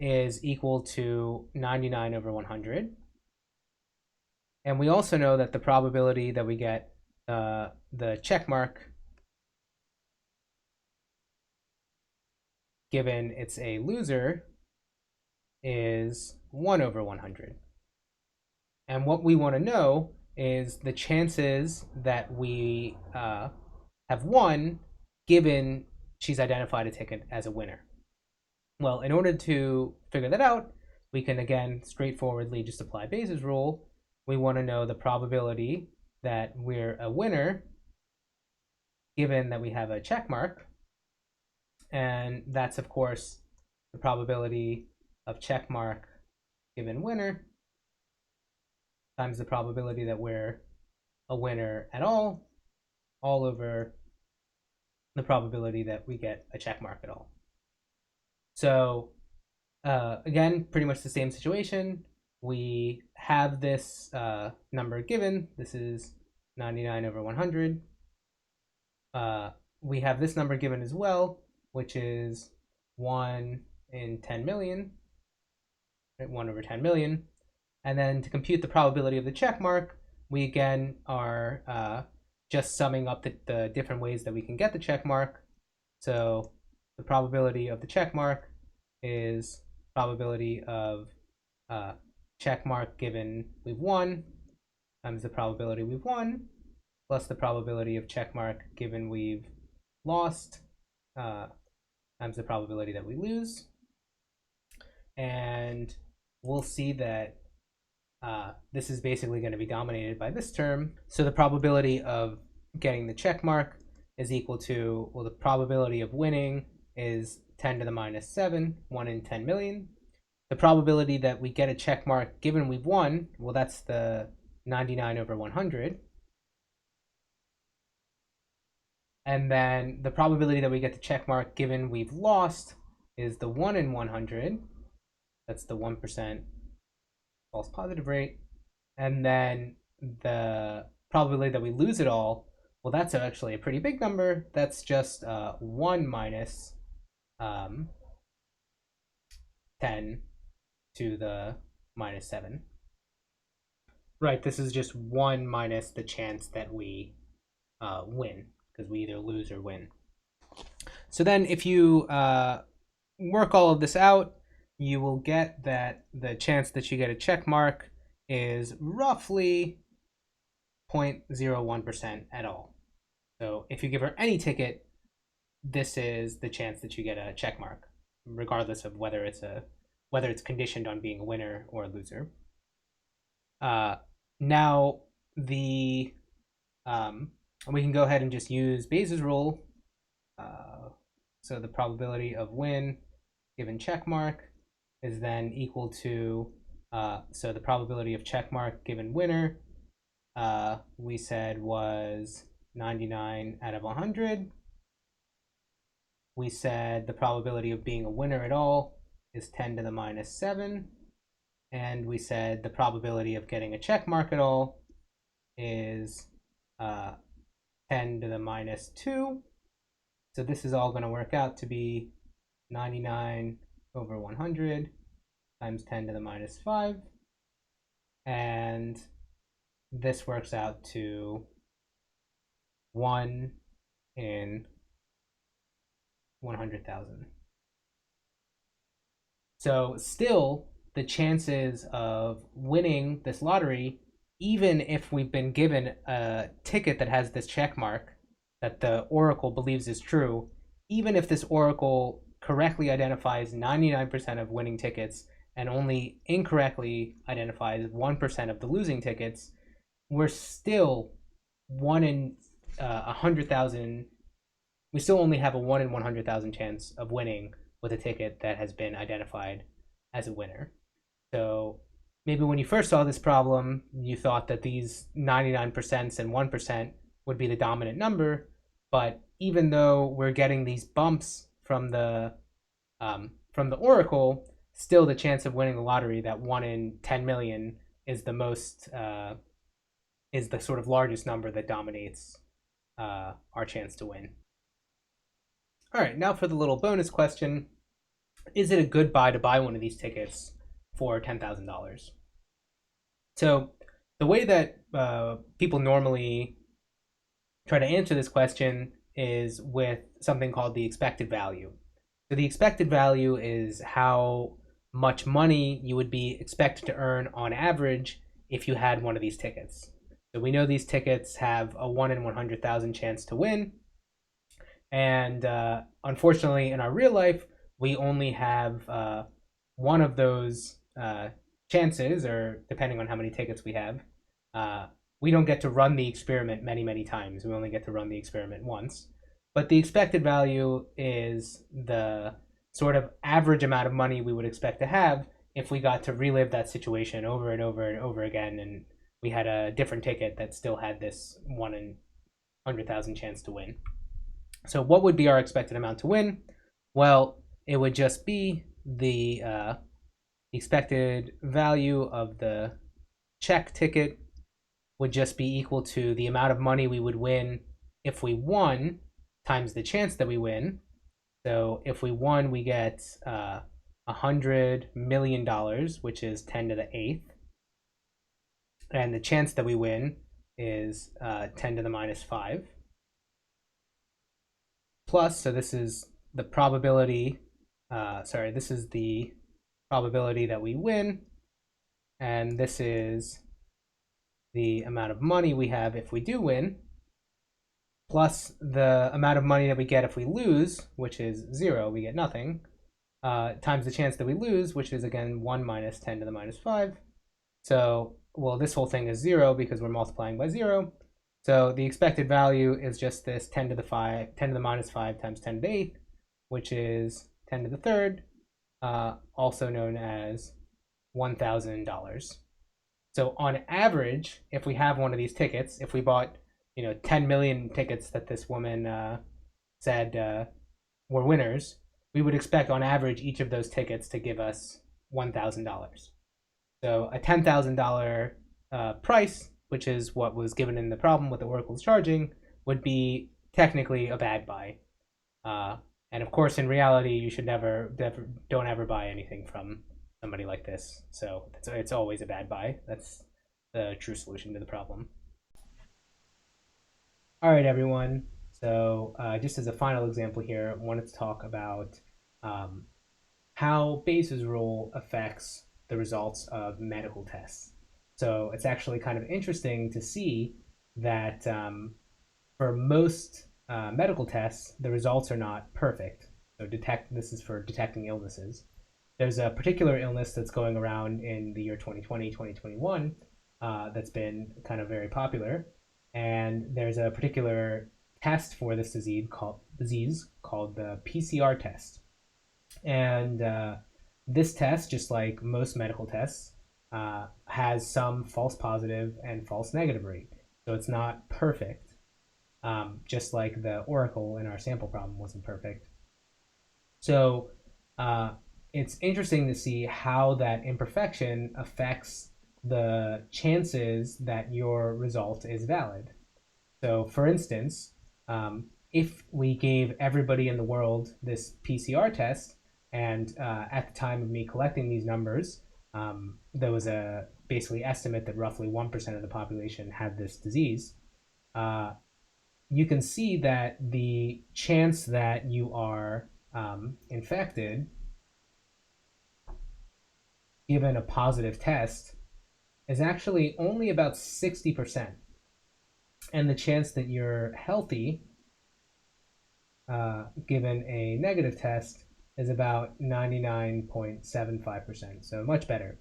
A: is equal to 99 over 100. And we also know that the probability that we get the check mark given it's a loser is 1 over 100. And what we want to know is the chances that we have won given she's identified a ticket as a winner. Well, in order to figure that out, we can again straightforwardly just apply Bayes' rule. We want to know the probability that we're a winner given that we have a check mark. And that's, of course, the probability of check mark given winner times the probability that we're a winner at all over the probability that we get a check mark at all. So again, pretty much the same situation. We have this number given. This is 99 over 100. We have this number given as well, which is 1 in 10 million, right? 1 over 10 million. And then to compute the probability of the check mark, we again are just summing up the different ways that we can get the check mark. So the probability of the check mark is probability of check mark given we've won times the probability we've won plus the probability of check mark given we've lost times the probability that we lose. And we'll see that this is basically going to be dominated by this term. So the probability of getting the check mark is equal to, well, the probability of winning is 10 to the minus 7, 1 in 10 million. The probability that we get a check mark given we've won, well, that's the 99 over 100. And then the probability that we get the check mark given we've lost is the 1 in 100. That's the 1% false positive rate. And then the probability that we lose it all, well, that's actually a pretty big number. That's just 1 minus 10 to the minus 7. Right, this is just 1 minus the chance that we win, because we either lose or win. So then if you work all of this out, you will get that the chance that you get a check mark is roughly 0.01% at all. So if you give her any ticket, this is the chance that you get a check mark, regardless of whether it's conditioned on being a winner or a loser. Now we can go ahead and just use Bayes' rule. So the probability of win given check mark is then equal to so the probability of check mark given winner we said was 99 out of 100. We said the probability of being a winner at all is 10 to the minus 7. And we said the probability of getting a check mark at all is 10 to the minus 2. So this is all going to work out to be 99 over 100 times 10 to the minus 5. And this works out to 1 in 100,000. So still, the chances of winning this lottery, even if we've been given a ticket that has this check mark that the oracle believes is true, even if this oracle correctly identifies 99% of winning tickets and only incorrectly identifies 1% of the losing tickets, we're still 1 in 100,000. We still only have a 1 in 100,000 chance of winning with a ticket that has been identified as a winner. So maybe when you first saw this problem, you thought that these 99% and 1% would be the dominant number. But even though we're getting these bumps from the oracle, still the chance of winning the lottery, that 1 in 10 million, is the most is the sort of largest number that dominates our chance to win. All right, now for the little bonus question: is it a good buy to buy one of these tickets for $10,000? So the way that people normally try to answer this question is with something called the expected value. So the expected value is how much money you would be expected to earn on average if you had one of these tickets. So we know these tickets have a 1 in 100,000 chance to win. And unfortunately, in our real life, we only have one of those chances, or depending on how many tickets we have. We don't get to run the experiment many, many times. We only get to run the experiment once. But the expected value is the sort of average amount of money we would expect to have if we got to relive that situation over and over and over again, and we had a different ticket that still had this 1 in 100,000 chance to win. So what would be our expected amount to win? Well, it would just be the expected value of the check ticket would just be equal to the amount of money we would win if we won times the chance that we win. So if we won, we get $100 million, which is 10 to the 8th. And the chance that we win is 10 to the minus 5. Plus, so this is the probability, this is the probability that we win. And this is the amount of money we have if we do win, plus the amount of money that we get if we lose, which is 0, we get nothing, times the chance that we lose, which is again 1 minus 10 to the minus 5. So, well, this whole thing is 0 because we're multiplying by 0. So the expected value is just this 10 to the minus 5 times 10 to the 8th, which is 10 to the 3rd, also known as $1,000. So on average, if we have one of these tickets, if we bought 10 million tickets that this woman said were winners, we would expect on average each of those tickets to give us $1,000. So a $10,000 price, which is what was given in the problem with the oracle's charging, would be technically a bad buy. And of course, in reality, you should don't ever buy anything from somebody like this. So it's always a bad buy. That's the true solution to the problem. All right, everyone. So just as a final example here, I wanted to talk about how Bayes' rule affects the results of medical tests. So it's actually kind of interesting to see that for most medical tests, the results are not perfect. So this is for detecting illnesses. There's a particular illness that's going around in the year 2020, 2021 that's been kind of very popular. And there's a particular test for this disease called the PCR test. And this test, just like most medical tests, has some false positive and false negative rate. So it's not perfect, just like the oracle in our sample problem wasn't perfect. So it's interesting to see how that imperfection affects the chances that your result is valid. So for instance, if we gave everybody in the world this PCR test, and at the time of me collecting these numbers, there was a basically estimate that roughly 1% of the population had this disease, you can see that the chance that you are infected, given a positive test, is actually only about 60%. And the chance that you're healthy, given a negative test, is about 99.75%, so much better.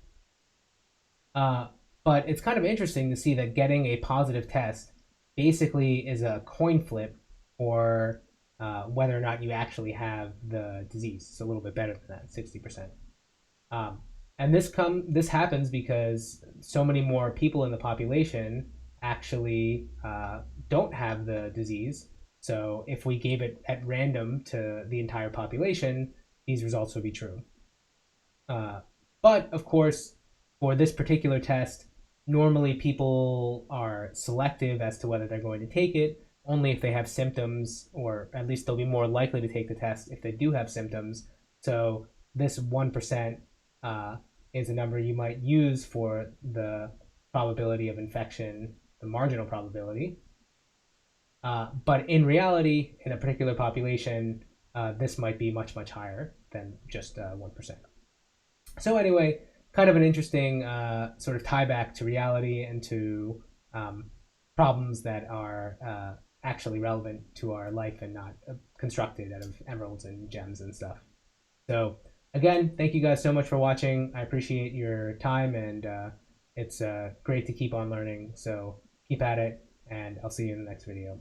A: But it's kind of interesting to see that getting a positive test basically is a coin flip for whether or not you actually have the disease. It's a little bit better than that, 60%. And this happens because so many more people in the population actually don't have the disease. So if we gave it at random to the entire population, these results would be true. Uh, but of course, for this particular test, normally people are selective as to whether they're going to take it only if they have symptoms, or at least they'll be more likely to take the test if they do have symptoms. So this 1% uh, is a number you might use for the probability of infection, the marginal probability. But in reality, in a particular population, this might be much, much higher than just 1%. So anyway, kind of an interesting sort of tie back to reality and to um, problems that are actually relevant to our life and not constructed out of emeralds and gems and stuff. So again, thank you guys so much for watching. I appreciate your time, and it's great to keep on learning. So keep at it, and I'll see you in the next video.